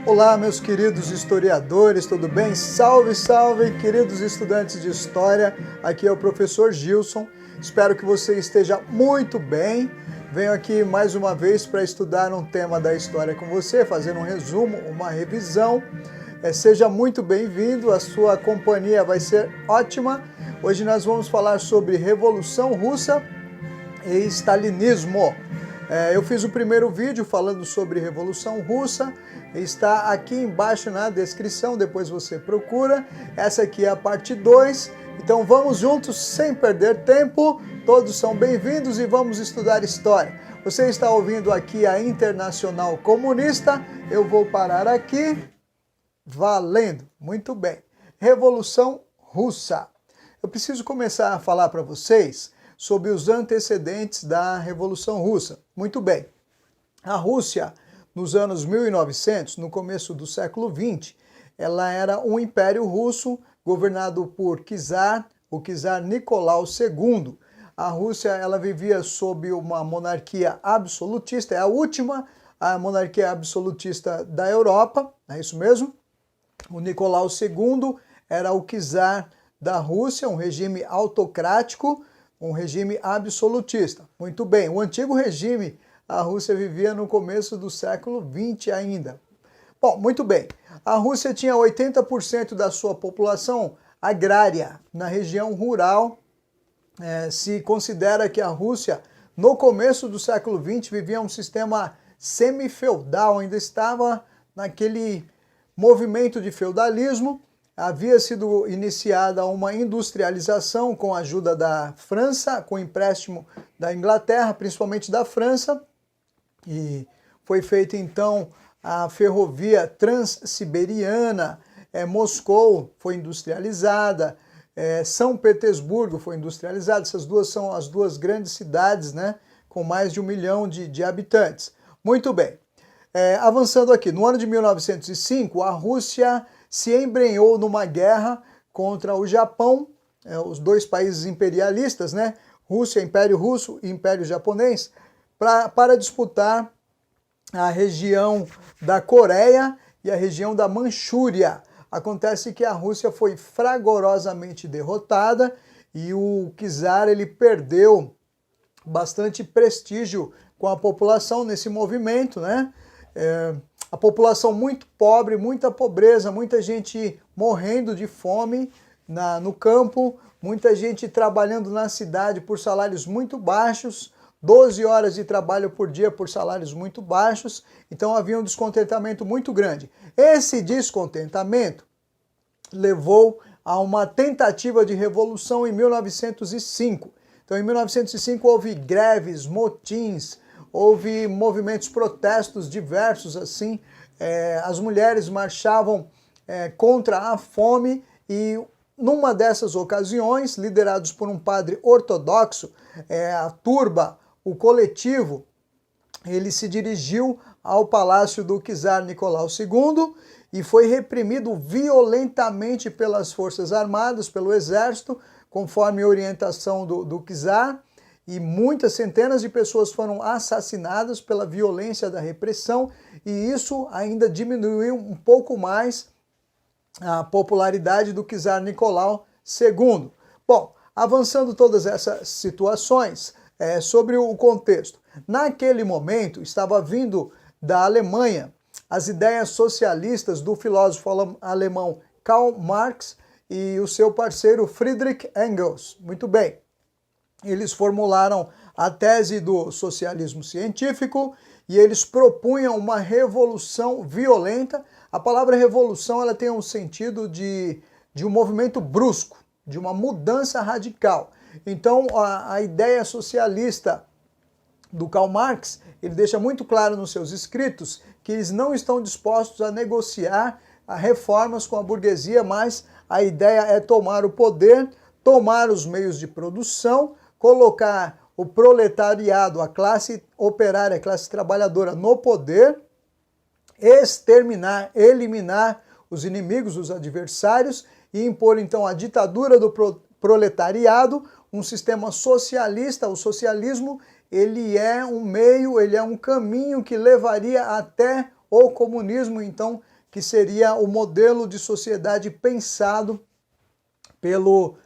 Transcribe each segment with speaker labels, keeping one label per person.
Speaker 1: Olá, meus queridos historiadores, tudo bem? Salve, salve, queridos estudantes de História. Aqui é o professor Gilson. Espero que você esteja muito bem. Venho aqui mais uma vez para estudar um tema da história com você, fazer um resumo, uma revisão. Seja muito bem-vindo, a sua companhia vai ser ótima. Hoje nós vamos falar sobre Revolução Russa e Stalinismo. Eu fiz o primeiro vídeo falando sobre Revolução Russa, está aqui embaixo na descrição, depois você procura. Essa aqui é a parte 2, então vamos juntos sem perder tempo, todos são bem-vindos e vamos estudar história. Você está ouvindo aqui a Internacional Comunista, eu vou parar aqui, valendo, muito bem. Revolução Russa. Eu preciso começar a falar para vocês sobre os antecedentes da Revolução Russa. Muito bem, a Rússia, nos anos 1900, no começo do século XX, ela era um império russo governado por o czar Nicolau II. A Rússia ela vivia sob uma monarquia absolutista, é a última monarquia absolutista da Europa, é isso mesmo? O Nicolau II era o czar da Rússia, um regime autocrático, um regime absolutista. Muito bem, o antigo regime, a Rússia vivia no começo do século XX ainda. Bom, muito bem, a Rússia tinha 80% da sua população agrária, na região rural. Se considera que a Rússia, no começo do século XX, vivia um sistema semi-feudal, ainda estava naquele movimento de feudalismo. Havia sido iniciada uma industrialização com a ajuda da França, com empréstimo da Inglaterra, principalmente da França, e foi feita então a ferrovia Transsiberiana, Moscou foi industrializada, São Petersburgo foi industrializada. Essas duas são as duas grandes cidades, né, com mais de 1 milhão de habitantes. Muito bem, avançando aqui, no ano de 1905, a Rússia se embrenhou numa guerra contra o Japão, os dois países imperialistas, né? Rússia, Império Russo e Império Japonês, para disputar a região da Coreia e a região da Manchúria. Acontece que a Rússia foi fragorosamente derrotada e o czar ele perdeu bastante prestígio com a população nesse movimento, né? A população muito pobre, muita pobreza, muita gente morrendo de fome no campo, muita gente trabalhando na cidade por salários muito baixos, 12 horas de trabalho por dia por salários muito baixos, então havia um descontentamento muito grande. Esse descontentamento levou a uma tentativa de revolução em 1905. Então em 1905 houve greves, motins, houve movimentos, protestos diversos assim, as mulheres marchavam contra a fome e numa dessas ocasiões, liderados por um padre ortodoxo, a turba, o coletivo, ele se dirigiu ao palácio do czar Nicolau II e foi reprimido violentamente pelas forças armadas, pelo exército, conforme a orientação do czar. E muitas centenas de pessoas foram assassinadas pela violência da repressão, e isso ainda diminuiu um pouco mais a popularidade do czar Nicolau II. Bom, avançando todas essas situações, sobre o contexto. Naquele momento, estava vindo da Alemanha as ideias socialistas do filósofo alemão Karl Marx e o seu parceiro Friedrich Engels. Muito bem. Eles formularam a tese do socialismo científico e eles propunham uma revolução violenta. A palavra revolução ela tem um sentido de um movimento brusco, de uma mudança radical. Então a ideia socialista do Karl Marx, ele deixa muito claro nos seus escritos que eles não estão dispostos a negociar reformas com a burguesia, mas a ideia é tomar o poder, tomar os meios de produção, colocar o proletariado, a classe operária, a classe trabalhadora no poder, exterminar, eliminar os inimigos, os adversários e impor então a ditadura do proletariado, um sistema socialista. O socialismo, ele é um meio, ele é um caminho que levaria até o comunismo, então que seria o modelo de sociedade pensado pelo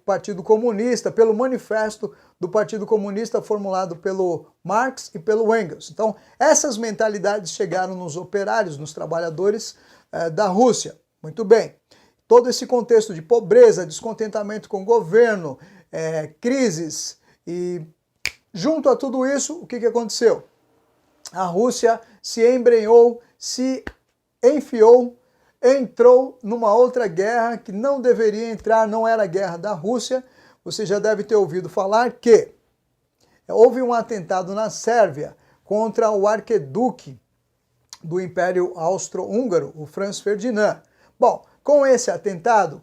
Speaker 1: Partido Comunista, pelo manifesto do Partido Comunista formulado pelo Marx e pelo Engels. Então, essas mentalidades chegaram nos operários, nos trabalhadores da Rússia. Muito bem. Todo esse contexto de pobreza, descontentamento com o governo, crises e junto a tudo isso, o que aconteceu? A Rússia se embrenhou, se enfiou, entrou numa outra guerra que não deveria entrar, não era a guerra da Rússia. Você já deve ter ouvido falar que houve um atentado na Sérvia contra o arquiduque do Império Austro-Húngaro, o Franz Ferdinand. Bom, com esse atentado,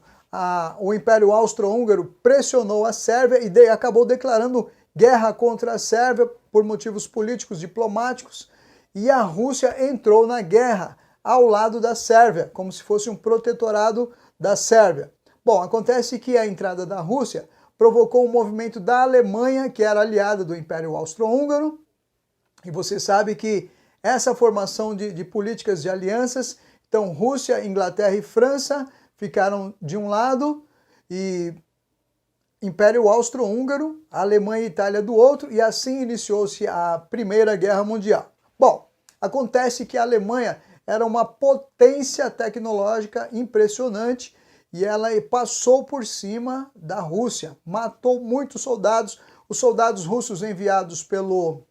Speaker 1: o Império Austro-Húngaro pressionou a Sérvia e acabou declarando guerra contra a Sérvia por motivos políticos, diplomáticos, e a Rússia entrou na guerra ao lado da Sérvia, como se fosse um protetorado da Sérvia. Bom, acontece que a entrada da Rússia provocou um movimento da Alemanha, que era aliada do Império Austro-Húngaro, e você sabe que essa formação de políticas de alianças, então Rússia, Inglaterra e França ficaram de um lado, e Império Austro-Húngaro, Alemanha e Itália do outro, e assim iniciou-se a Primeira Guerra Mundial. Bom, acontece que a Alemanha era uma potência tecnológica impressionante e ela passou por cima da Rússia, matou muitos soldados. Os soldados russos enviados pelo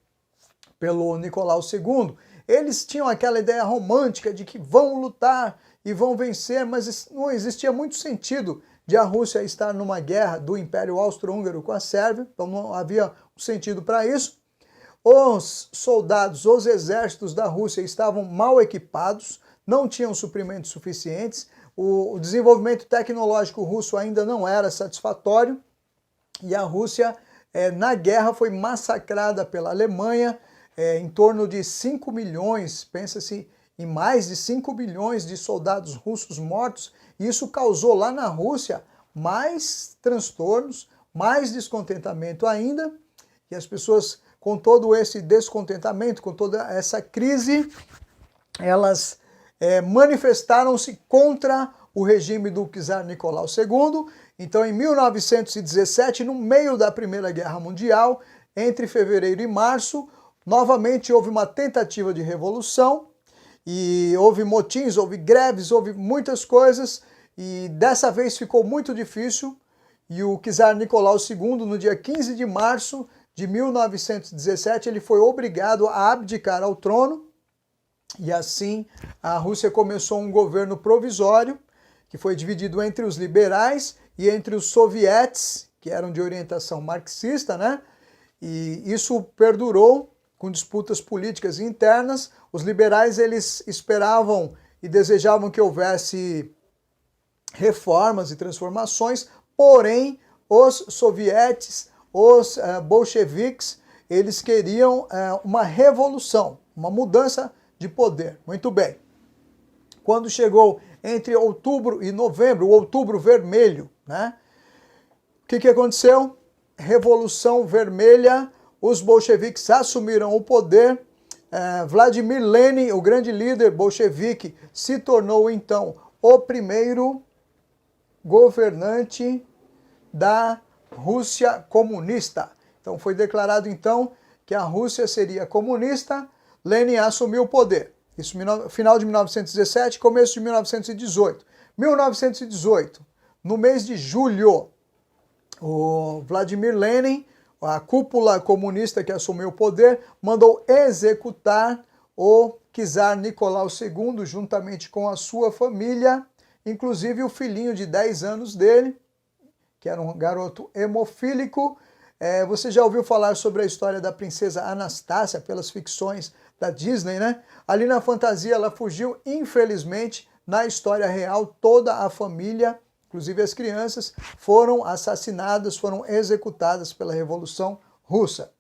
Speaker 1: Nicolau II, eles tinham aquela ideia romântica de que vão lutar e vão vencer, mas não existia muito sentido de a Rússia estar numa guerra do Império Austro-Húngaro com a Sérvia, então não havia um sentido para isso. Os soldados, os exércitos da Rússia estavam mal equipados, não tinham suprimentos suficientes, o desenvolvimento tecnológico russo ainda não era satisfatório e a Rússia, na guerra, foi massacrada pela Alemanha, em torno de 5 milhões, pensa-se em mais de 5 milhões de soldados russos mortos, e isso causou lá na Rússia mais transtornos, mais descontentamento ainda, e as pessoas, com todo esse descontentamento, com toda essa crise, elas manifestaram-se contra o regime do czar Nicolau II. Então, em 1917, no meio da Primeira Guerra Mundial, entre fevereiro e março, novamente houve uma tentativa de revolução, e houve motins, houve greves, houve muitas coisas, e dessa vez ficou muito difícil, e o czar Nicolau II, no dia 15 de março de 1917, ele foi obrigado a abdicar ao trono, e assim a Rússia começou um governo provisório, que foi dividido entre os liberais e entre os sovietes, que eram de orientação marxista, né? E isso perdurou com disputas políticas internas. Os liberais, eles esperavam e desejavam que houvesse reformas e transformações, porém os sovietes, os bolcheviques, eles queriam uma revolução, uma mudança de poder. Muito bem. Quando chegou entre outubro e novembro, o Outubro Vermelho, né? O que aconteceu? Revolução Vermelha, os bolcheviques assumiram o poder, Vladimir Lenin, o grande líder bolchevique, se tornou então o primeiro governante da Rússia comunista. Então foi declarado então que a Rússia seria comunista, Lenin assumiu o poder. Isso final de 1917, começo de 1918. 1918, no mês de julho, o Vladimir Lenin, a cúpula comunista que assumiu o poder, mandou executar o czar Nicolau II, juntamente com a sua família, inclusive o filhinho de 10 anos dele, que era um garoto hemofílico. Você já ouviu falar sobre a história da princesa Anastácia pelas ficções da Disney, né? Ali na fantasia ela fugiu, infelizmente, na história real, toda a família, inclusive as crianças, foram assassinadas, foram executadas pela Revolução Russa.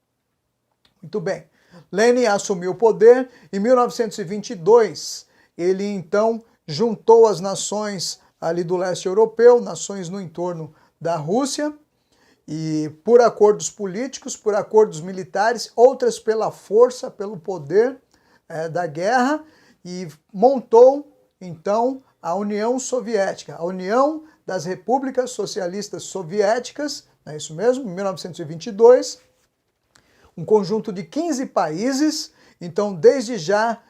Speaker 1: Muito bem. Lenin assumiu o poder. Em 1922, ele então juntou as nações ali do leste europeu, nações no entorno da Rússia, e por acordos políticos, por acordos militares, outras pela força, pelo poder da guerra, e montou, então, a União Soviética, a União das Repúblicas Socialistas Soviéticas, não é isso mesmo? Em 1922, um conjunto de 15 países, então desde já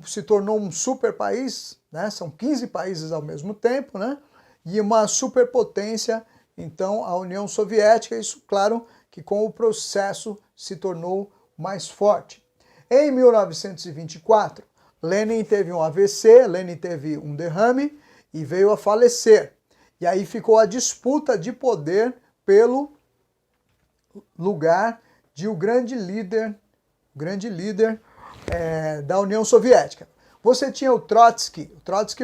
Speaker 1: se tornou um super país, né? São 15 países ao mesmo tempo, né? E uma superpotência, então, a União Soviética, isso claro que com o processo se tornou mais forte. Em 1924, Lenin teve um AVC, Lenin teve um derrame e veio a falecer. E aí ficou a disputa de poder pelo lugar de o grande líder da União Soviética. Você tinha o Trotsky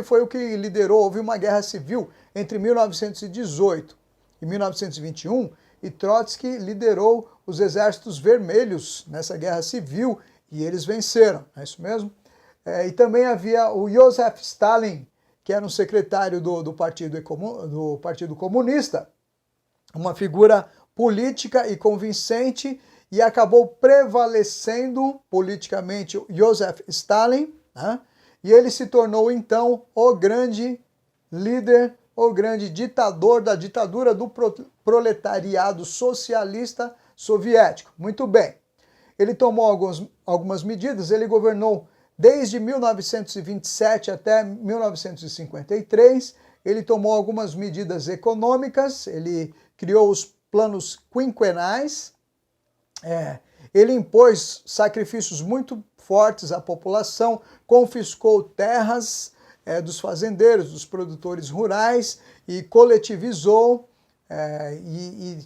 Speaker 1: foi o que liderou, houve uma guerra civil entre 1918 e 1921, e Trotsky liderou os exércitos vermelhos nessa guerra civil e eles venceram, não é isso mesmo? E também havia o Joseph Stalin, que era um secretário do Partido Comunista, uma figura política e convincente, e acabou prevalecendo politicamente o Joseph Stalin, né? E ele se tornou então o grande líder, o grande ditador da ditadura do proletariado socialista soviético. Muito bem. Ele tomou algumas medidas, ele governou desde 1927 até 1953, ele tomou algumas medidas econômicas, ele criou os planos quinquenais, ele impôs sacrifícios muito fortes à população, confiscou terras dos fazendeiros, dos produtores rurais e coletivizou e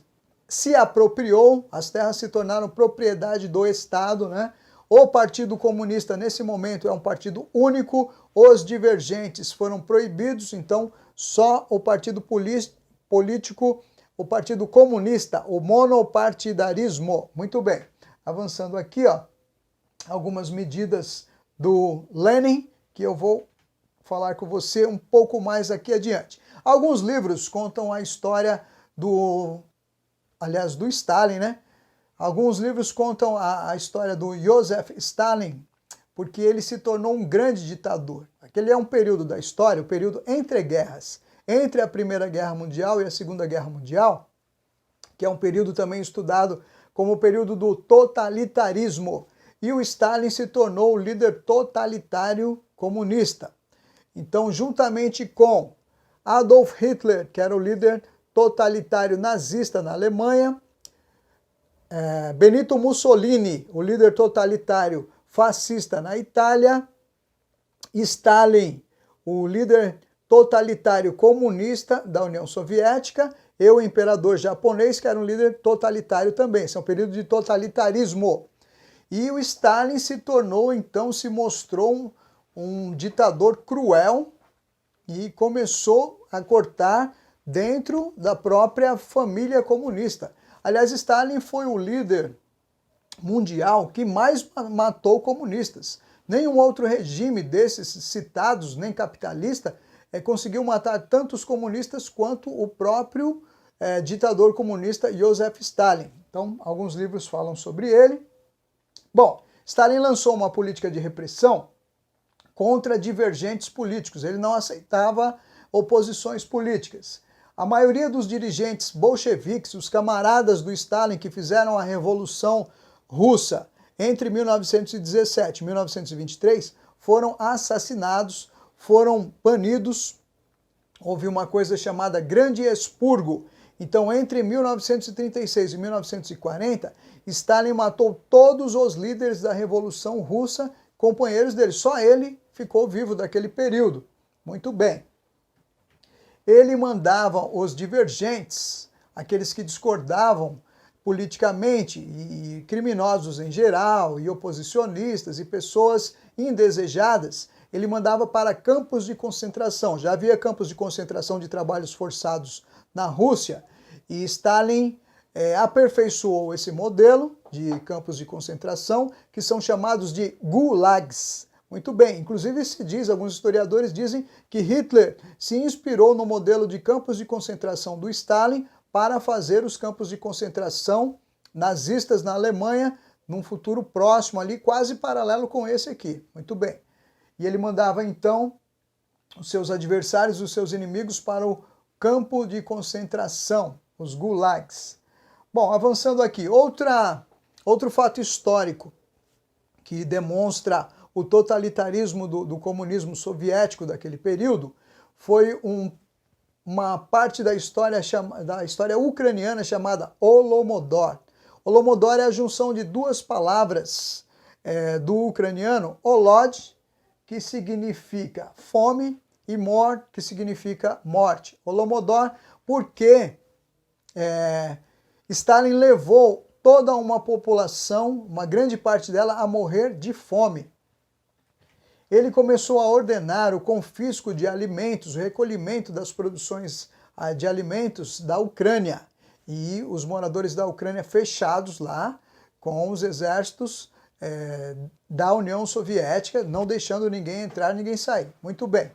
Speaker 1: se apropriou, as terras se tornaram propriedade do Estado, né? O Partido Comunista, nesse momento, é um partido único, os divergentes foram proibidos, então só o partido político, o Partido Comunista, o monopartidarismo. Muito bem, avançando aqui, ó, algumas medidas do Lenin, que eu vou falar com você um pouco mais aqui adiante. Alguns livros contam a história do Stalin, né? Alguns livros contam a história do Joseph Stalin, porque ele se tornou um grande ditador. Aquele é um período da história, o período entre guerras, entre a Primeira Guerra Mundial e a Segunda Guerra Mundial, que é um período também estudado como o período do totalitarismo. E o Stalin se tornou o líder totalitário comunista. Então, juntamente com Adolf Hitler, que era o líder totalitário nazista na Alemanha, Benito Mussolini, o líder totalitário fascista na Itália, Stalin, o líder totalitário comunista da União Soviética, e o imperador japonês, que era um líder totalitário também. Esse é um período de totalitarismo. E o Stalin se tornou, então, se mostrou um ditador cruel e começou a cortar dentro da própria família comunista. Aliás, Stalin foi o líder mundial que mais matou comunistas. Nenhum outro regime desses citados, nem capitalista, conseguiu matar tantos comunistas quanto o próprio ditador comunista Joseph Stalin. Então, alguns livros falam sobre ele. Bom, Stalin lançou uma política de repressão contra divergentes políticos. Ele não aceitava oposições políticas. A maioria dos dirigentes bolcheviques, os camaradas do Stalin que fizeram a Revolução Russa entre 1917 e 1923, foram assassinados, foram banidos. Houve uma coisa chamada Grande Expurgo. Então, entre 1936 e 1940, Stalin matou todos os líderes da Revolução Russa, companheiros dele. Só ele ficou vivo daquele período. Muito bem. Ele mandava os divergentes, aqueles que discordavam politicamente, e criminosos em geral, e oposicionistas, e pessoas indesejadas, ele mandava para campos de concentração. Já havia campos de concentração de trabalhos forçados na Rússia, e Stalin aperfeiçoou esse modelo de campos de concentração, que são chamados de gulags. Muito bem, inclusive alguns historiadores dizem que Hitler se inspirou no modelo de campos de concentração do Stalin para fazer os campos de concentração nazistas na Alemanha num futuro próximo ali, quase paralelo com esse aqui. Muito bem. e ele mandava então os seus adversários, os seus inimigos para o campo de concentração, os gulags. Bom, avançando aqui, outro fato histórico que demonstra o totalitarismo do comunismo soviético daquele período foi uma parte da história ucraniana chamada Holodomor. Holodomor é a junção de duas palavras do ucraniano, holod, que significa fome, e mor, que significa morte. Holodomor, porque Stalin levou toda uma população, uma grande parte dela, a morrer de fome. Ele começou a ordenar o confisco de alimentos, o recolhimento das produções de alimentos da Ucrânia. E os moradores da Ucrânia fechados lá com os exércitos da União Soviética, não deixando ninguém entrar, ninguém sair. Muito bem.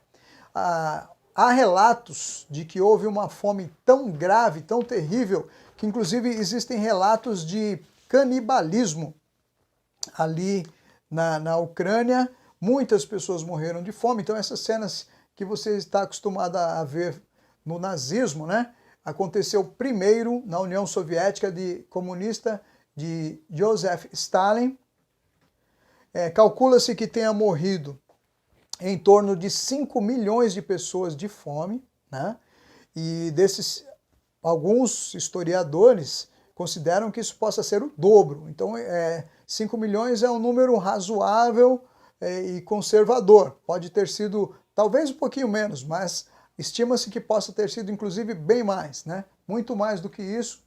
Speaker 1: Há relatos de que houve uma fome tão grave, tão terrível, que inclusive existem relatos de canibalismo ali na Ucrânia. Muitas pessoas morreram de fome. Então essas cenas que você está acostumado a ver no nazismo, né? Aconteceu primeiro na União Soviética comunista de Joseph Stalin. Calcula-se que tenha morrido em torno de 5 milhões de pessoas de fome, né? E desses, alguns historiadores consideram que isso possa ser o dobro. Então, 5 milhões é um número razoável e conservador. Pode ter sido talvez um pouquinho menos, mas estima-se que possa ter sido inclusive bem mais, né? Muito mais do que isso,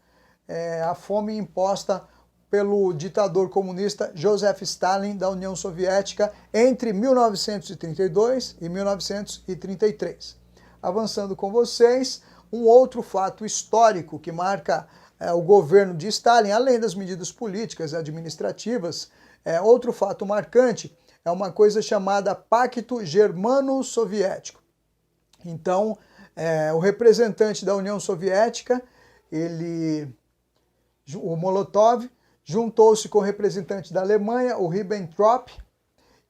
Speaker 1: a fome imposta pelo ditador comunista Joseph Stalin da União Soviética entre 1932 e 1933. Avançando com vocês, um outro fato histórico que marca o governo de Stalin, além das medidas políticas e administrativas, outro fato marcante é uma coisa chamada Pacto Germano-Soviético. Então, o representante da União Soviética, o Molotov, juntou-se com o representante da Alemanha, o Ribbentrop,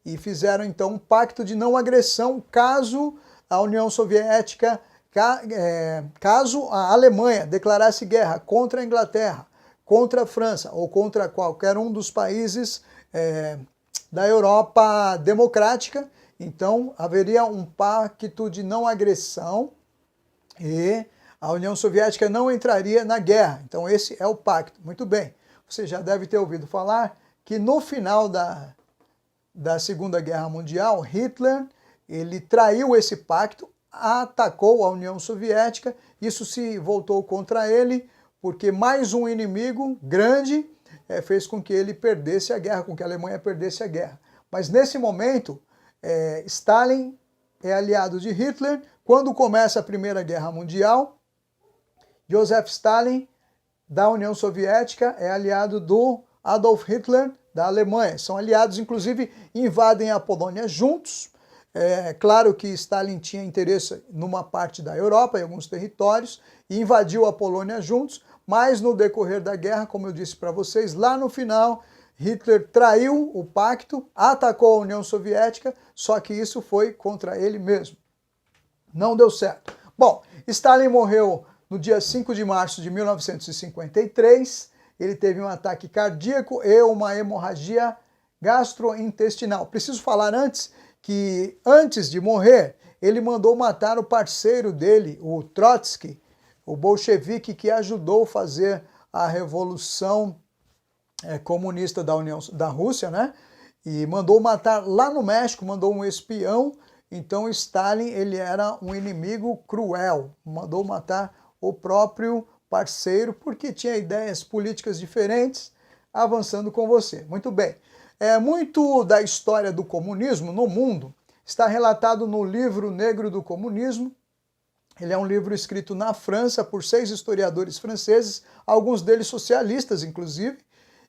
Speaker 1: e fizeram então um pacto de não agressão caso a União Soviética, caso a Alemanha declarasse guerra contra a Inglaterra, contra a França ou contra qualquer um dos países da Europa democrática. Então haveria um pacto de não agressão e a União Soviética não entraria na guerra. Então esse é o pacto. Muito bem. Você já deve ter ouvido falar que no final da Segunda Guerra Mundial, Hitler, ele traiu esse pacto, atacou a União Soviética, isso se voltou contra ele, porque mais um inimigo grande fez com que ele perdesse a guerra, com que a Alemanha perdesse a guerra. Mas nesse momento, Stalin é aliado de Hitler. Quando começa a Primeira Guerra Mundial, Joseph Stalin da União Soviética é aliado do Adolf Hitler da Alemanha. São aliados, inclusive invadem a Polônia juntos. Claro que Stalin tinha interesse numa parte da Europa, em alguns territórios, e invadiu a Polônia juntos, mas no decorrer da guerra, como eu disse para vocês, lá no final, Hitler traiu o pacto, atacou a União Soviética, só que isso foi contra ele mesmo. Não deu certo. Bom, Stalin morreu no dia 5 de março de 1953, ele teve um ataque cardíaco e uma hemorragia gastrointestinal. Preciso falar antes que, antes de morrer, ele mandou matar o parceiro dele, o Trotsky, o bolchevique que ajudou a fazer a revolução comunista da Rússia, né? E mandou matar lá no México, mandou um espião. Então Stalin, ele era um inimigo cruel, mandou matar o próprio parceiro, porque tinha ideias políticas diferentes. Avançando com você. Muito bem. Muito da história do comunismo no mundo está relatado no livro Negro do Comunismo. Ele é um livro escrito na França por 6 historiadores franceses, alguns deles socialistas, inclusive,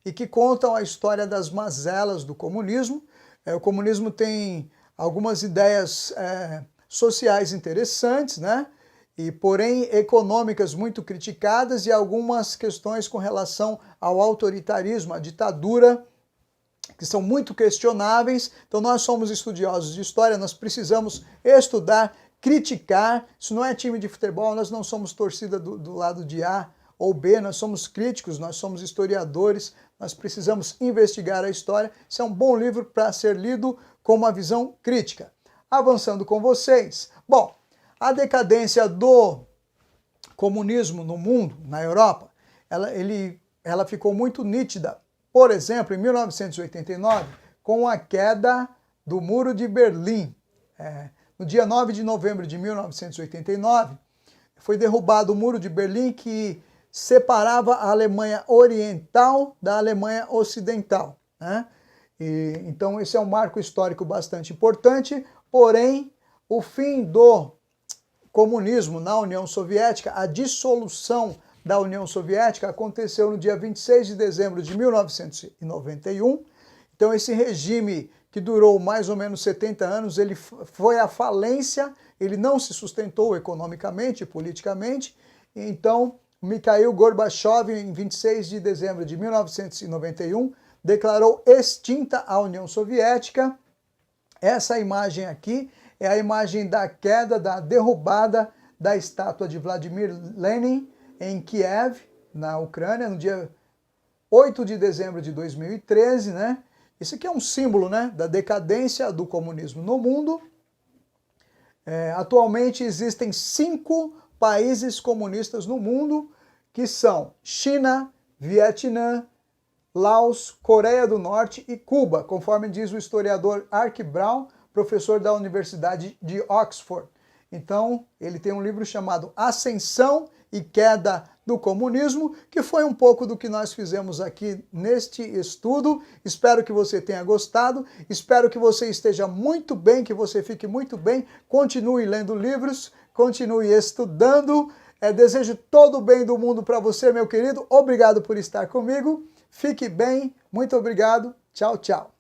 Speaker 1: e que contam a história das mazelas do comunismo. O comunismo tem algumas ideias sociais interessantes, né? E, porém, econômicas muito criticadas e algumas questões com relação ao autoritarismo, à ditadura que são muito questionáveis. Então nós somos estudiosos de história, nós precisamos estudar, criticar. Isso não é time de futebol, nós não somos torcida do lado de A ou B, nós somos críticos, nós somos historiadores, nós precisamos investigar a história. Isso é um bom livro para ser lido com uma visão crítica. Avançando com vocês. Bom, a decadência do comunismo no mundo, na Europa, ela ficou muito nítida. Por exemplo, em 1989, com a queda do Muro de Berlim. No dia 9 de novembro de 1989, foi derrubado o Muro de Berlim, que separava a Alemanha Oriental da Alemanha Ocidental, né? Então esse é um marco histórico bastante importante, porém o fim do comunismo na União Soviética, a dissolução da União Soviética aconteceu no dia 26 de dezembro de 1991. Então esse regime que durou mais ou menos 70 anos, ele foi à falência, ele não se sustentou economicamente e politicamente. Então Mikhail Gorbachev, em 26 de dezembro de 1991, declarou extinta a União Soviética. Essa imagem aqui é a imagem da queda, da derrubada da estátua de Vladimir Lenin em Kiev, na Ucrânia, no dia 8 de dezembro de 2013, né? Isso aqui é um símbolo, né, da decadência do comunismo no mundo. Atualmente existem 5 países comunistas no mundo, que são China, Vietnã, Laos, Coreia do Norte e Cuba, conforme diz o historiador Ark Brown, professor da Universidade de Oxford. Então, ele tem um livro chamado Ascensão e Queda do Comunismo, que foi um pouco do que nós fizemos aqui neste estudo. Espero que você tenha gostado, espero que você esteja muito bem, que você fique muito bem, continue lendo livros, continue estudando. Desejo todo o bem do mundo para você, meu querido. Obrigado por estar comigo. Fique bem, muito obrigado. Tchau, tchau.